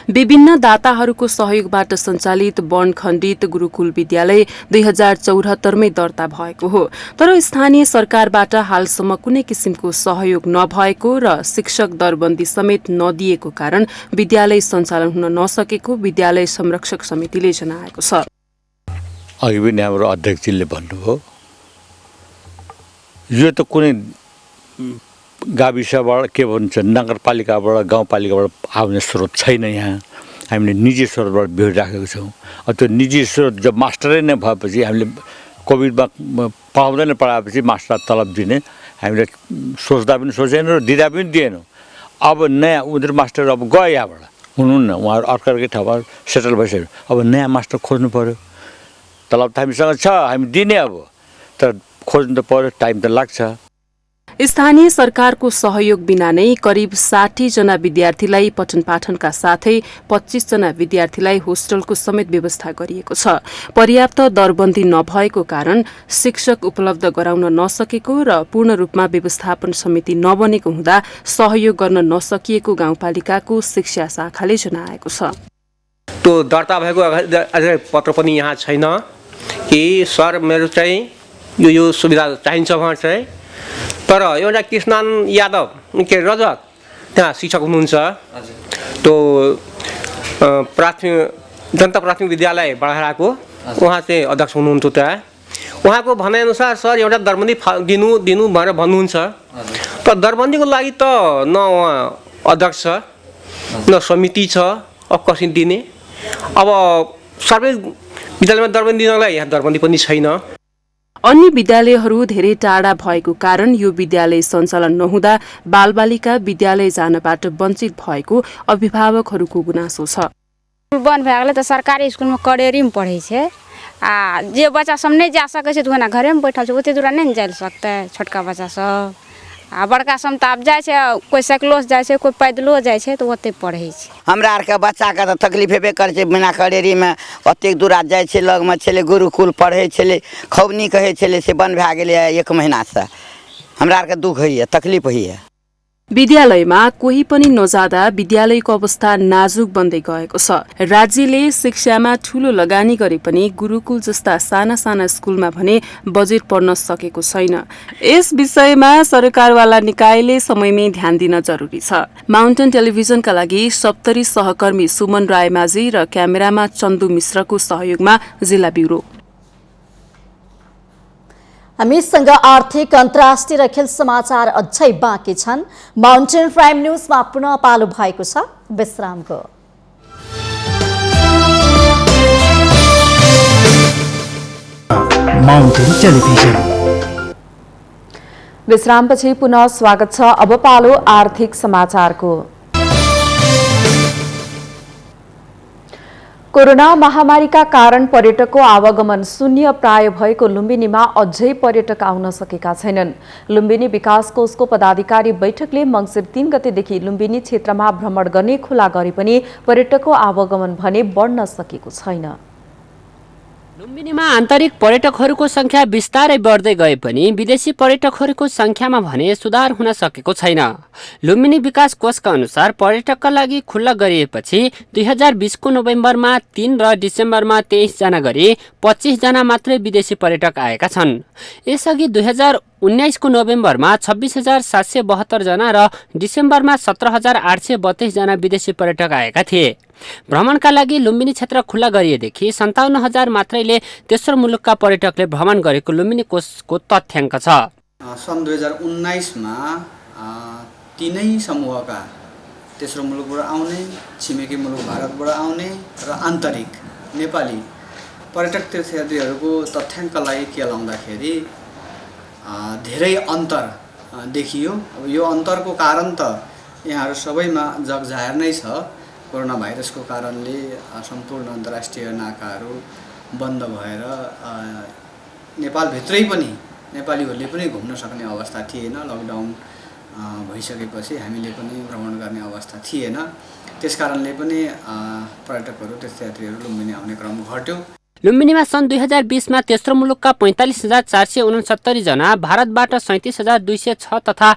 विभिन्न दाताहरूको सहयोगबाट सञ्चालित बनखण्डित गुरुकुल विद्यालय 2074 मै दर्ता भएको हो, तर स्थानीय सरकारबाट हालसम्म कुनै किसिमको सहयोग नभएको र शिक्षक दरबन्दी समेत नदिएको कारण विद्यालय सञ्चालन हुन नसकेको विद्यालय संरक्षक समितिले जनाएको छ। अघि पनि हाम्रो अध्यक्षले भन्नुभयो, यो त कुनै गाविसबाट के भन्छ नगरपालिकाबाट गाउँपालिकाबाट आउने स्रोत छैन। यहाँ हामीले निजी स्रोतबाट बिहोरिराखेको छौँ। त्यो निजी स्रोत जब मास्टरै नै भएपछि हामीले कोभिडमा पढाउँदैन पढाएपछि मास्टरलाई तलब दिने हामीले सोच्दा पनि सोचेनौँ र दिँदा पनि दिएनौँ। अब नयाँ उनीहरू मास्टर अब गयो यहाँबाट, हुनुहुन्न, उहाँहरू अर्कै ठाउँमा सेटल भइसक्यो। अब नयाँ मास्टर खोज्नु पऱ्यो। तलब त हामीसँग छ, हामी दिने, अब तर खोज्नु त पऱ्यो, टाइम त लाग्छ। स्थानीय सरकारको सहयोग बिना नै करिब 60 जना विद्यार्थीलाई पठन पाठनका साथै 25 जना विद्यार्थीलाई होस्टलको समेत व्यवस्था गरिएको छ। पर्याप्त दरबन्दी नभएको कारण शिक्षक उपलब्ध गराउन नसकेको र पूर्ण रूपमा व्यवस्थापन समिति नबनेको हुँदा सहयोग गर्न नसकिएको गाउँपालिकाको शिक्षा शाखाले जनाएको छ। त्यो दर्ता भएको अझै पत्र पनि यहाँ छैन कि सर मेरो चाहिँ यो सुविधा चाहिन्छ भने चाहिँ तर एउटा कृष्णन यादव के रजक त्यहाँ शिक्षक हुनुहुन्छ त्यो जनता प्राथमिक विद्यालय बडाराको उहाँ चाहिँ अध्यक्ष हुनुहुन्छ त्यहाँ उहाँको भनाइअनुसार सर एउटा दरबन्दी दिनु भनेर भन्नुहुन्छ तर दरबन्दीको लागि त न उहाँ अध्यक्ष न समिति छ अब कसरी दिने अब सबै विद्यालयमा दरबन्दी दिनलाई यहाँ दरबन्दी पनि छैन अन्य विद्यालयहरू धेरै टाढा भएको कारण यो विद्यालय सञ्चालन नहुँदा बालबालिका विद्यालय जानबाट वञ्चित भएको अभिभावकहरूको गुनासो छ। बन्द भएकोले त सरकारी स्कुलमा कडेरीमा पढै छै आ जे बच्चा सब नहीं जा सकै छै त ओना घरे में बैठल छै ओते दूर नहीं जा सकते छोटका बच्चा सब आ बड़का सब त आब जाय छै कोई साइकिलो से जाय छै कोई पैदलो जाय छै त ओते पढ़ै छै। हमरा आर के बच्चा के त तकलीफ हेबे करे छै बिना कडेरी में ओते दूर जाय छै लग में छले गुरुकुल पढ़ै छले खौनी कहै छले से बंद भए गेलै 1 महीना से हमरा आर के दुख होइए तकलीफ होइए। विद्यालयमा कोही पनि नजाँदा विद्यालयको अवस्था नाजुक बन्दै गएको छ। राज्यले शिक्षामा ठूलो लगानी गरे पनि गुरुकुल जस्ता साना साना स्कुलमा भने बजेट पर्न सकेको छैन। यस विषयमा सरकारवाला निकायले समयमै ध्यान दिन जरुरी छ। माउन्टेन टेलिभिजनका लागि सप्तरी सहकर्मी सुमन रायमाझी र क्यामेरामा चन्दु मिश्रको सहयोगमा जिल्ला ब्युरो। हामीसँग आर्थिक अन्तर्राष्ट्रिय र खेल समाचार अझै बाँकी छन्। माउन्टेन प्राइम न्यूजमा पुनः पालो भएको छ विश्रामको। माउन्टेन टेलिभिजन विश्रामपछि पुनः स्वागत छ। अब पालो आर्थिक समाचारको। कोरोना महामारीका कारण पर्यटकको आवागमन शून्य प्राय भएको लुम्बिनीमा अझै पर्यटक आउन सकेका छैनन्। लुम्बिनी विकास कोषको पदाधिकारी बैठकले मंसिर 3 गतेदेखि लुम्बिनी क्षेत्रमा भ्रमण गर्ने खुला गरे पनि पर्यटकको आवागमन भने बढ्न सकेको छैन। लुम्बिनीमा आन्तरिक पर्यटकहरूको संख्या बिस्तारै बढ्दै गए पनि विदेशी पर्यटकहरूको संख्यामा भने सुधार हुन सकेको छैन। लुम्बिनी विकास कोषका अनुसार पर्यटकका लागि खुल्ला गरिएपछि 2020 को नोभेम्बरमा 3 र डिसेम्बरमा 23 जना गरी 25 जना मात्रै विदेशी पर्यटक आएका छन्। यसअघि 2019 को नोभेम्बरमा 26,772 जना र डिसेम्बरमा 17,832 जना विदेशी पर्यटक आएका थिए। भ्रमणका लागि लुम्बिनी क्षेत्र खुल्ला गरिएदेखि 57,000 मात्रैले तेस्रो मुलुकका पर्यटकले भ्रमण गरेको लुम्बिनी कोषको तथ्याङ्क छ। सन् 2019 मा तीनै समूहका तेस्रो मुलुकबाट आउने, छिमेकी मुलुक भारतबाट आउने र आन्तरिक नेपाली पर्यटक तीर्थयात्रीहरूको तथ्याङ्कलाई के लाउँदाखेरि धेरै अन्तर देखियो। अब यो अन्तरको कारण त यहाँहरू सबैमा जगजाहेर नै छ। कोरोना भाइरसको कारणले सम्पूर्ण अन्तर्राष्ट्रिय नाकाहरू बन्द भएर नेपालभित्रै पनि नेपालीहरूले पनि घुम्न सक्ने अवस्था थिएन। लकडाउन भइसकेपछि हामीले पनि भ्रमण गर्ने अवस्था थिएन। त्यसकारणले पनि पर्यटकहरू तीर्थयात्रीहरू लुम्बिनी आउने क्रम घट्यो। लुम्बिनीमा सन् 2020 मा तेस्रो मुलुकका 45,469 जना, भारतबाट 37,206 तथा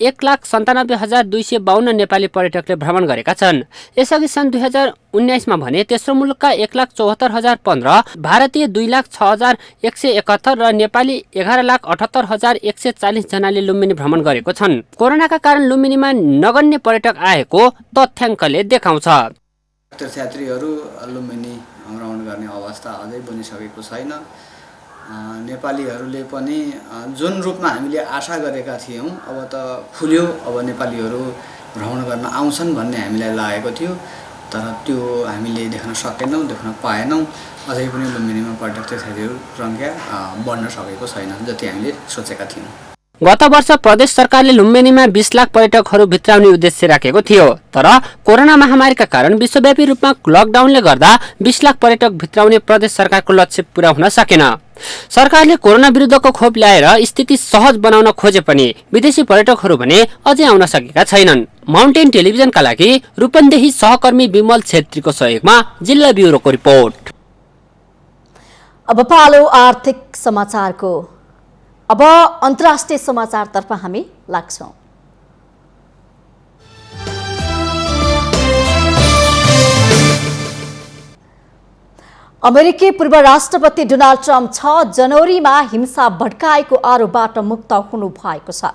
1,97,252 नेपाली पर्यटकले भ्रमण गरेका छन्। यसअघि सन् 2019 मा भने तेस्रो मुलुकका 1,74,015, भारतीय 2,06,171 र नेपाली 11,78,140 जनाले लुम्बिनी भ्रमण गरेको छन्। कोरोनाका कारण लुम्बिनीमा नगण्य पर्यटक आएको तथ्याङ्कले देखाउँछ। तीर्थयात्रीहरू लुम्बिनी भ्रमण गर्ने अवस्था अझै बनिसकेको छैन। नेपालीहरूले पनि जुन रूपमा हामीले आशा गरेका थियौँ अब त खुल्यो, अब नेपालीहरू भ्रमण गर्न आउँछन् भन्ने हामीलाई लागेको थियो, तर त्यो हामीले देख्न सकेनौँ, देख्न पाएनौँ। अझै पनि लुम्बिनीमा पर्यटक तीर्थयात्रीहरू सङ्ख्या बढ्न सकेको छैन जति हामीले सोचेका थियौँ। गत वर्ष प्रदेश सरकारले लुम्बिनीमा 20 लाख पर्यटकहरू भित्राउने उद्देश्य राखेको थियो, तर कोरोना महामारीका कारण विश्वव्यापी रूपमा लकडाउनले गर्दा 20 लाख पर्यटक भित्राउने प्रदेश सरकारको लक्ष्य पूरा हुन सकेन। सरकारले कोरोना विरुद्धको खोप ल्याएर स्थिति सहज बनाउन खोजे पनि विदेशी पर्यटकहरू भने अझै आउन सकेका छैनन्। माउन्टेन टेलिभिजनका लागि रूपन्देही सहकर्मी विमल छेत्रीको सहयोगमा जिल्ला ब्युरोको रिपोर्ट। अब पालो आर्थिक समाचारको। अब अन्तर्राष्ट्रिय समाचारतर्फ हामी लाग्छौं। अमेरिकी पूर्व राष्ट्रपति डोनाल्ड ट्रम्प 6 जनवरीमा हिंसा भड्काएको आरोपबाट मुक्त हुनु भएको छ।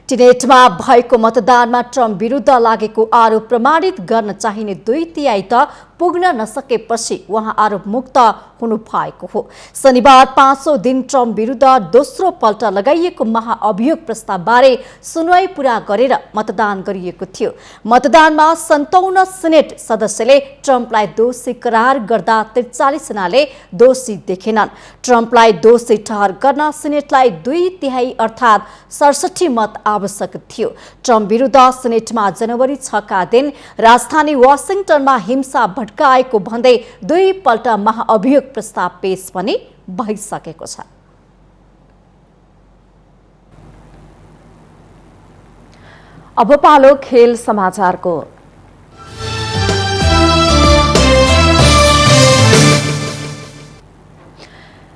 टिनेटमा भएको मतदानमा ट्रम्प विरुद्ध लागेको आरोप प्रमाणित गर्न चाहिने 2/3 त पुग्न नसकेपछि उहाँ आरोप मुक्त हुनु भएको हो। शनिबार 5औं दिन ट्रम्प विरुद्ध दोस्रो पल्ट लगाइएको महाअभियोग प्रस्तावबारे सुनवाई पूरा गरेर मतदान गरिएको थियो। मतदानमा 57 सिनेट सदस्यले ट्रम्पलाई दोषी करार गर्दा 43 जनाले दोषी देखेनन्। ट्रम्पलाई दोषी ठहर गर्न सिनेटलाई 2/3 अर्थात् 67 मत आवश्यक थियो। ट्रम्प विरुद्ध सिनेटमा जनवरी 6 का दिन राजधानी वाशिंगटनमा हिंसा भड्काएको भन्दै 2 पल्ट महाअभियोग प्रस्ताव पेश पनि भइसकेको छ। अब पालो खेल समाचारको।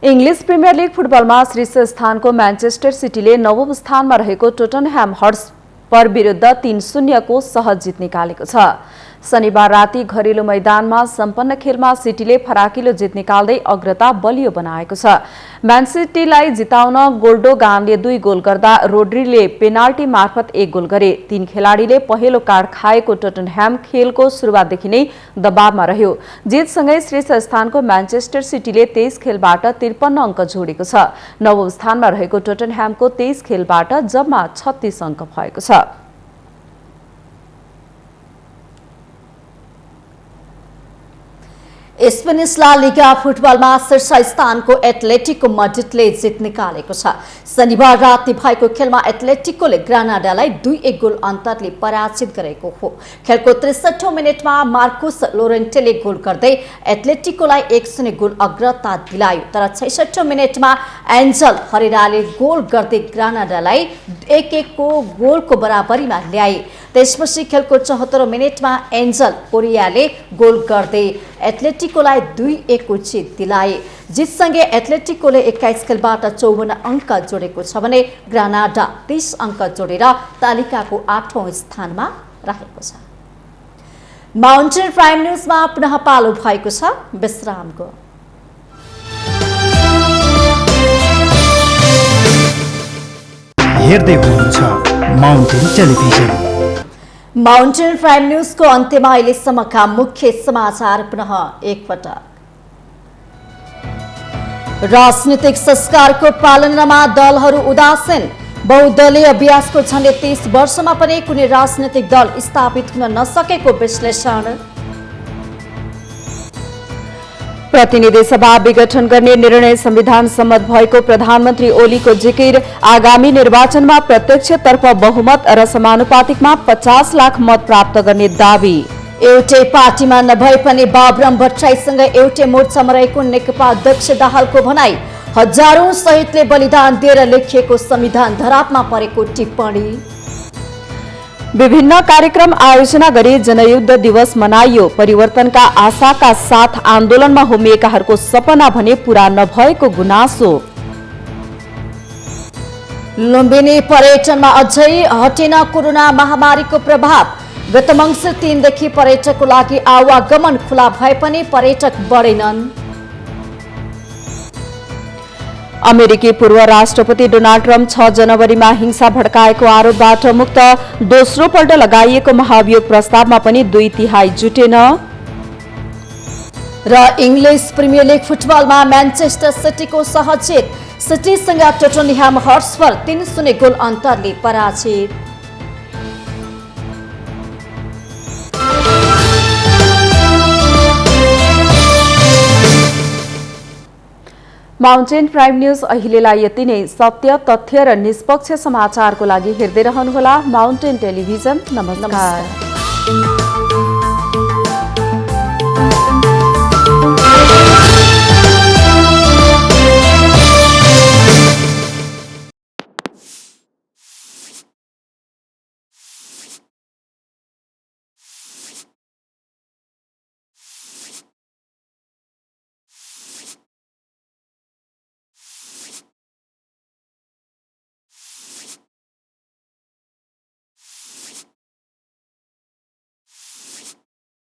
इंग्लिश प्रिमियर लीग फुटबलमा शीर्ष स्थानको म्यान्चेस्टर सिटीले नवौं स्थानमा रहेको टोटनह्याम हटस्पर विरुद्ध 3-0 को सहज जित निकालेको छ। शनिबार राति घरेलु मैदानमा सम्पन्न खेलमा सिटीले फराकिलो जित निकाल्दै अग्रता बलियो बनाएको छ। म्यान सिटीलाई जिताउन गोल्डोगानले 2 गोल गर्दा रोड्रीले पेनाल्टी मार्फत 1 गोल गरे। 3 खेलाडीले पहेँलो कार्ड खाएको टोटनह्याम खेलको सुरुवातदेखि नै दबावमा रह्यो। जितसँगै शीर्ष स्थानको म्यान्चेस्टर सिटीले 23 खेलबाट 53 अङ्क जोडेको छ। नवौं स्थानमा रहेको टोटनह्यामको 23 खेलबाट जम्मा 36 अङ्क भएको छ। स्पेनिश ला लिगा फुटबलमा शीर्ष स्थानको एथलेटिको मड्रिडले जित निकालेको छ। शनिबार राति भएको खेलमा एथलेटिकोले ग्रानाडालाई 2-1 गोल अन्तरले पराजित गरेको हो। खेलको 63औं मिनेटमा मार्कुस लोरेन्टेले गोल गर्दै एथलेटिकोलाई 1-0 गोल अग्रता दिलायो। तर 66औं मिनेटमा एन्जल हरेराले गोल गर्दै ग्रानाडालाई 1-1 को गोलको बराबरीमा ल्याए। त्यसपछि खेलको 74औं मिनेटमा एन्जल कोरियाले गोल गर्दै एथलेटिकोलाई 2-1 को जित दिलाए। जितसँगै एथलेटिकोले 21 खेलबाट 54 अङ्क जोडेको छ भने ग्रानाडा 30 अङ्क जोडेर तालिकाको 8औं स्थानमा रहेको छ। माउन्टेन प्राइम न्यूजमा पुनः पालो भएको छ विश्रामको। हेर्दै हुनुहुन्छ माउन्टेन टेलिभिजन। माउन्टेन प्राइम न्यूजको अन्त्यमा अहिलेसम्मका मुख्य समाचार पुनः एकपटक। राजनीतिक संस्कारको पालनामा दलहरू उदासीन। बहुदलीय अभ्यासको झण्डै 30 वर्षमा पनि कुनै राजनीतिक दल स्थापित हुन नसकेको विश्लेषण। प्रतिनिधि सभा विघटन गर्ने निर्णय संविधान सम्मत भएको प्रधानमन्त्री ओलीको जिकिर। आगामी निर्वाचनमा प्रत्यक्षतर्फ बहुमत र समानुपातिकमा 50 लाख मत प्राप्त गर्ने दावी। एउटै पार्टीमा नभए पनि बाबुराम भट्टराईसँग एउटै मोर्चामा रहेको नेकपा अध्यक्ष दाहालको भनाई। हजारौं शहीदले बलिदान दिएर लेखिएको संविधान धरापमा परेको टिप्पणी। विभिन्न कार्यक्रम आयोजना गरी जनयुद्ध दिवस मनाइयो। परिवर्तनका आशाका साथ आन्दोलनमा होमिएकाहरूको सपना भने पूरा नभएको गुनासो। लुम्बिनी पर्यटनमा अझै हटेन कोरोना महामारीको प्रभाव। गत मङ्सिर 3 देखि पर्यटकको लागि आवागमन खुला भए पनि पर्यटक बढेनन्। अमेरिकी पूर्व राष्ट्रपति डोनाल्ड ट्रम्प 6 जनवरीमा हिंसा भड्काएको आरोपबाट मुक्त। दोस्रो पल्ट लगाइएको महाअभियोग प्रस्तावमा पनि 2/3 जुटेन। र इङ्ग्लिस प्रिमियर लिग फुटबलमा म्यान्चेस्टर सिटीको सहज जित। सिटीसँग टोटनह्याम हटस्पर 3-0 गोल अन्तरले पराजित। माउन्टेन प्राइम न्यूज अहिलेलाई यति नै। सत्य, तथ्य र निष्पक्ष समाचारको लागि हेर्दै रहनुहोला माउन्टेन टेलिभिजन। नमस्कार।